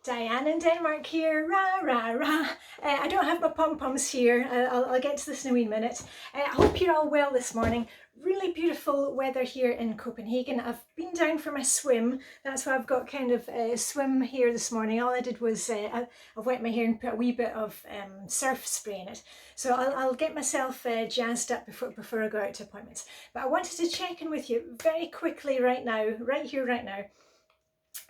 Diane in Denmark here, rah, rah, rah. I don't have my pom-poms here, I'll get to this in a wee minute. I hope you're all well this morning. Really beautiful weather here in Copenhagen. I've been down for my swim, that's why I've got kind of swim hair this morning. All I did was I wet my hair and put a wee bit of surf spray in it. So I'll get myself jazzed up before I go out to appointments. But I wanted to check in with you very quickly right now, right here, right now.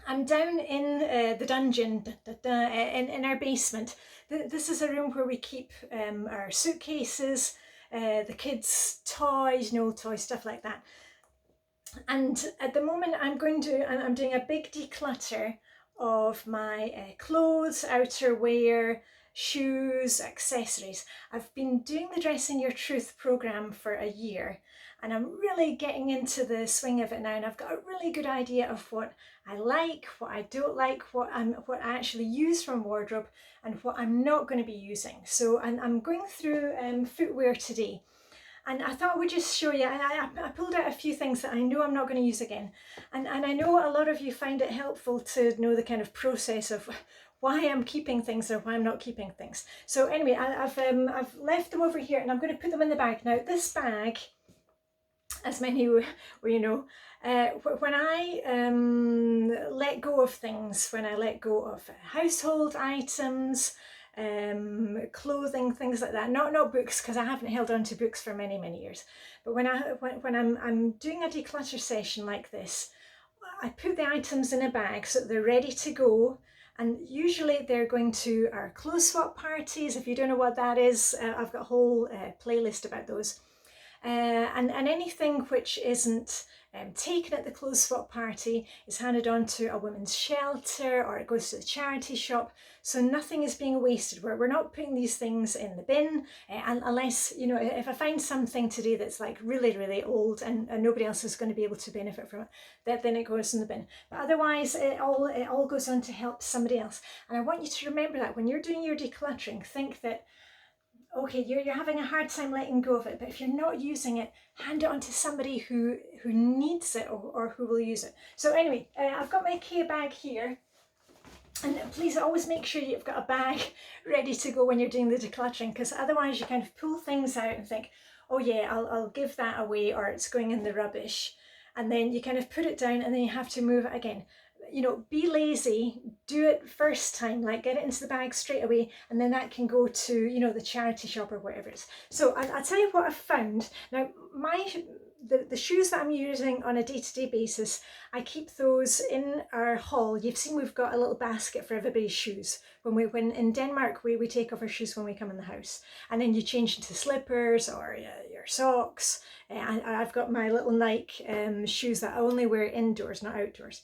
I'm down in the dungeon, in our basement. This is a room where we keep our suitcases, the kids' toys, toy stuff like that. And at the moment I'm doing a big declutter of my clothes, outerwear, shoes, accessories. I've been doing the Dressing Your Truth program for a year, and I'm really getting into the swing of it now, and I've got a really good idea of what I like, what I don't like, what I actually use from wardrobe, and what I'm not going to be using. So I'm going through footwear today, and I thought I would just show you. I pulled out a few things that I know I'm not going to use again, and I know a lot of you find it helpful to know the kind of process of why I'm keeping things or why I'm not keeping things. So anyway, I've left them over here, and I'm going to put them in the bag. Now this bag, as many you know, when I let go of things, when I let go of household items, clothing, things like that, not books, because I haven't held on to books for many years, but when I'm doing a declutter session like this, I put the items in a bag so that they're ready to go. And usually they're going to our clothes swap parties. If you don't know what that is, I've got a whole playlist about those. And anything which isn't taken at the clothes swap party is handed on to a women's shelter, or it goes to the charity shop. So nothing is being wasted. We're not putting these things in the bin, and unless, if I find something today that's like really old and nobody else is going to be able to benefit from it, then it goes in the bin. But otherwise, it all goes on to help somebody else. And I want you to remember that when you're doing your decluttering, think that, okay, you're having a hard time letting go of it, but if you're not using it, hand it on to somebody who needs it or who will use it. So anyway, I've got my K bag here, and please always make sure you've got a bag ready to go when you're doing the decluttering, because otherwise you kind of pull things out and think, oh yeah, I'll give that away, or it's going in the rubbish, and then you kind of put it down and then you have to move it again. Be lazy, do it first time, like get it into the bag straight away, and then that can go to, the charity shop or whatever it is. So I'll tell you what I've found. Now, the shoes that I'm using on a day-to-day basis, I keep those in our hall. You've seen we've got a little basket for everybody's shoes. When in Denmark, we take off our shoes when we come in the house, and then you change into slippers or your socks. And I've got my little Nike shoes that I only wear indoors, not outdoors.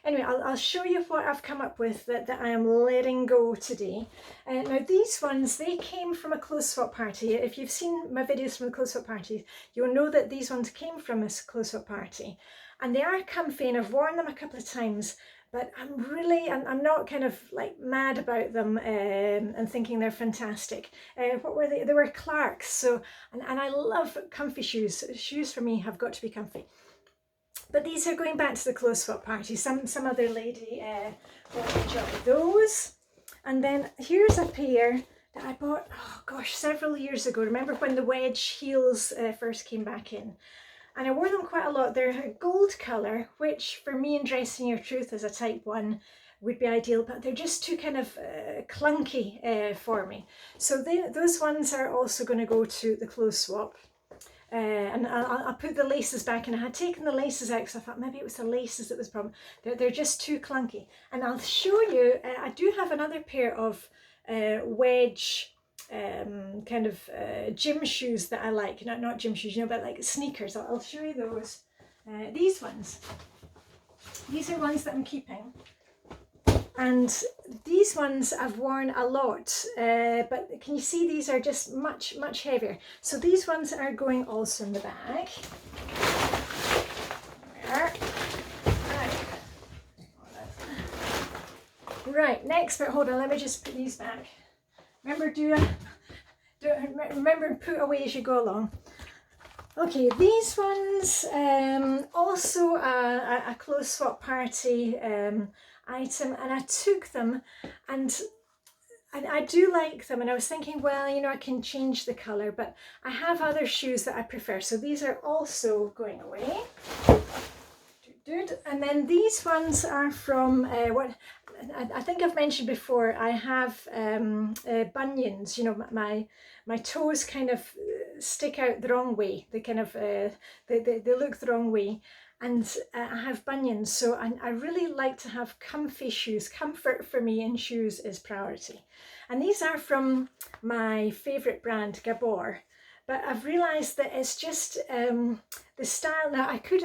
Anyway, I'll show you what I've come up with that I am letting go today. Now these ones, they came from a clothes swap party. If you've seen my videos from the clothes swap parties, you'll know that these ones came from a clothes swap party. And they are comfy, and I've worn them a couple of times, but I'm not kind of like mad about them and thinking they're fantastic. What were they? They were Clarks. So, and I love comfy shoes. Shoes for me have got to be comfy. But these are going back to the clothes swap party. Some other lady bought a job with those. And then here's a pair that I bought, oh gosh, several years ago. Remember when the wedge heels first came back in? And I wore them quite a lot. They're a gold colour, which for me in Dressing Your Truth as a type 1 would be ideal, but they're just too kind of clunky for me. So those ones are also going to go to the clothes swap. And I'll put the laces back, and I had taken the laces out because I thought maybe it was the laces that was the problem. They're just too clunky. And I'll show you, I do have another pair of wedge kind of gym shoes that I like. Not gym shoes, but like sneakers. I'll show you those. These ones. These are ones that I'm keeping. And these ones I've worn a lot, but can you see these are just much heavier. So these ones are going also in the bag. Right, next bit, hold on, let me just put these back. Remember, remember and put away as you go along. Okay, these ones, also a clothes swap party. item, and I took them, and I do like them, and I was thinking, well, you know, I can change the colour, but I have other shoes that I prefer, so these are also going away. And then these ones are from what I think I've mentioned before. I have bunions. You know, my toes kind of stick out the wrong way. They kind of they look the wrong way, and I have bunions. So I really like to have comfy shoes. Comfort for me in shoes is priority, and these are from my favourite brand, Gabor. But I've realised that it's just the style. Now I could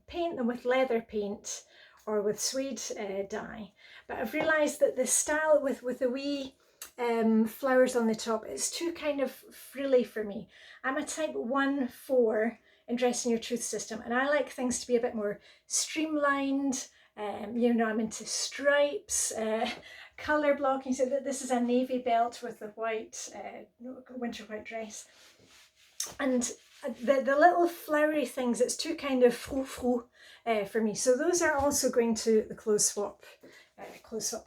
paint them with leather paint or with suede dye, but I've realised that the style with the wee flowers on the top is too kind of frilly for me. I'm a type 1-4 in Dressing Your Truth system, and I like things to be a bit more streamlined. You know, I'm into stripes, colour blocking. So that this is a navy belt with the white winter white dress, and the little flowery things, it's too kind of frou-frou for me. So those are also going to the clothes swap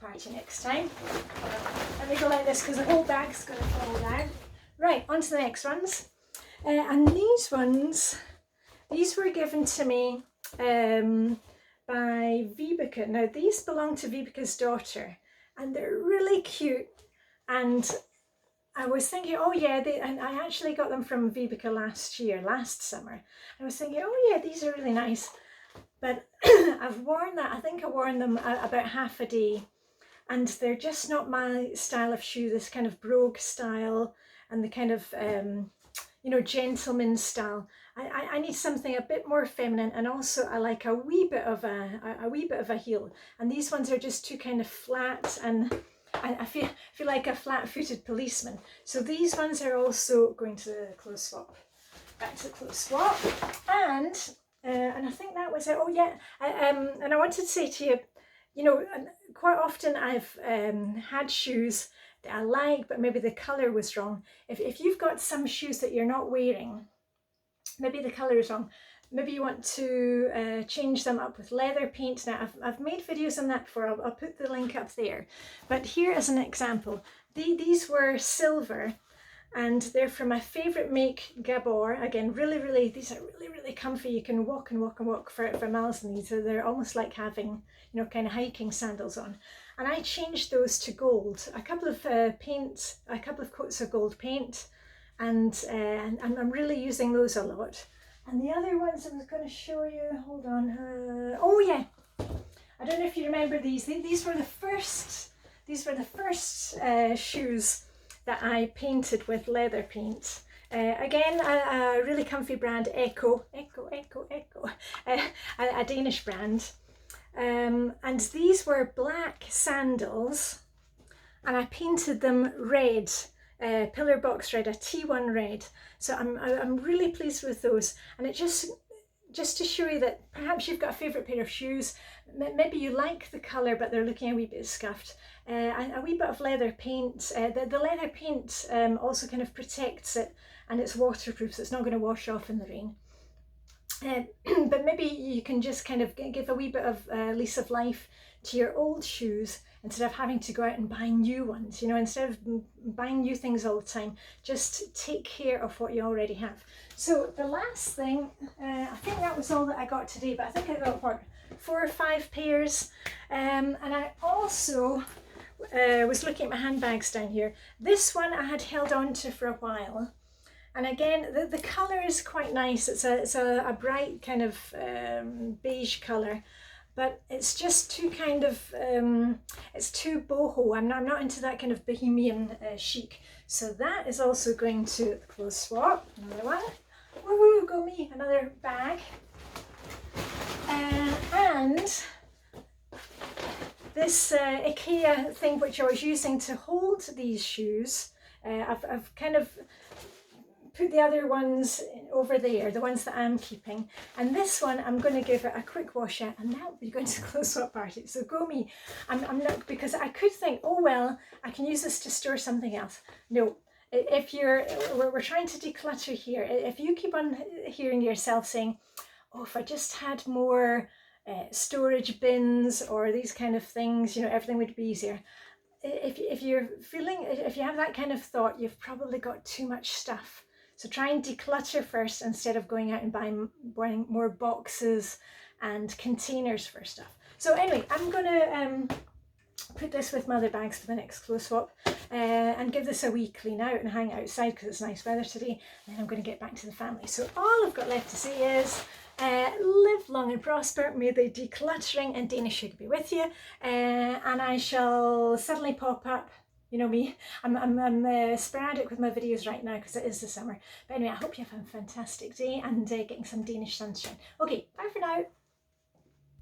party next time. Let me go like this because the whole bag's going to fall down. Right, on to the next ones. And these ones, these were given to me by Vibeke. Now these belong to Vibike's daughter, and they're really cute. And I was thinking, oh yeah, and I actually got them from Vibeke last summer. I was thinking, oh yeah, these are really nice. But I've worn that, I think I worn them about half a day, and they're just not my style of shoe, this kind of brogue style and the kind of, you know, gentleman style. I need something a bit more feminine, and also I like a wee bit of a heel. And these ones are just too kind of flat, and I feel like a flat-footed policeman. So these ones are also going to the clothes swap. Back to the clothes swap, and I think that was it. Oh yeah, and I wanted to say to you, you know, quite often I've had shoes that I like, but maybe the colour was wrong. If you've got some shoes that you're not wearing, maybe the colour is wrong, maybe you want to change them up with leather paint. Now I've made videos on that before, I'll put the link up there. But here is an example. These were silver, and they're from my favourite make, Gabor. Again, these are really comfy. You can walk and walk and walk for miles in these. So they're almost like having, you know, kind of hiking sandals on. And I changed those to gold. A couple of coats of gold paint, and I'm really using those a lot. And the other ones I was going to show you, hold on. Oh yeah, I don't know if you remember these. These were the first shoes that I painted with leather paint. Again, a really comfy brand, Echo, a Danish brand. And these were black sandals, and I painted them red, pillar box red, a T1 red. So I'm really pleased with those. And it just to show you that perhaps you've got a favourite pair of shoes, maybe you like the colour but they're looking a wee bit scuffed, and a wee bit of leather paint. The leather paint also kind of protects it, and it's waterproof, so it's not going to wash off in the rain. But maybe you can just kind of give a wee bit of lease of life to your old shoes instead of having to go out and buy new ones. You know, instead of buying new things all the time, just take care of what you already have. So the last thing, I think that was all that I got today, but I think I got what, 4 or 5 pairs. And I also was looking at my handbags down here. This one I had held on to for a while. And again, the colour is quite nice. It's a bright kind of beige colour, but it's just too kind of, it's too boho. I'm not into that kind of bohemian chic. So that is also going to the clothes swap. Another one. Woohoo, go me, another bag. And this IKEA thing which I was using to hold these shoes, I've kind of put the other ones over there, the ones that I'm keeping, and this one I'm going to give it a quick wash out, and that will be going to the clothes swap party. So go me. I'm not, because I could think, oh well, I can use this to store something else. No, if we're trying to declutter here, if you keep on hearing yourself saying, oh, if I just had more storage bins or these kind of things, you know, everything would be easier. If you're feeling, if you have that kind of thought, you've probably got too much stuff. So try and declutter first instead of going out and buying more boxes and containers for stuff. So anyway, I'm gonna put this with my other bags for the next clothes swap and give this a wee clean out and hang outside because it's nice weather today. And then I'm going to get back to the family. So all I've got left to say is live long and prosper. May the decluttering and Danish should be with you. And I shall suddenly pop up. You know me, I'm sporadic with my videos right now because it is the summer. But anyway, I hope you have a fantastic day and getting some Danish sunshine. Okay, bye for now.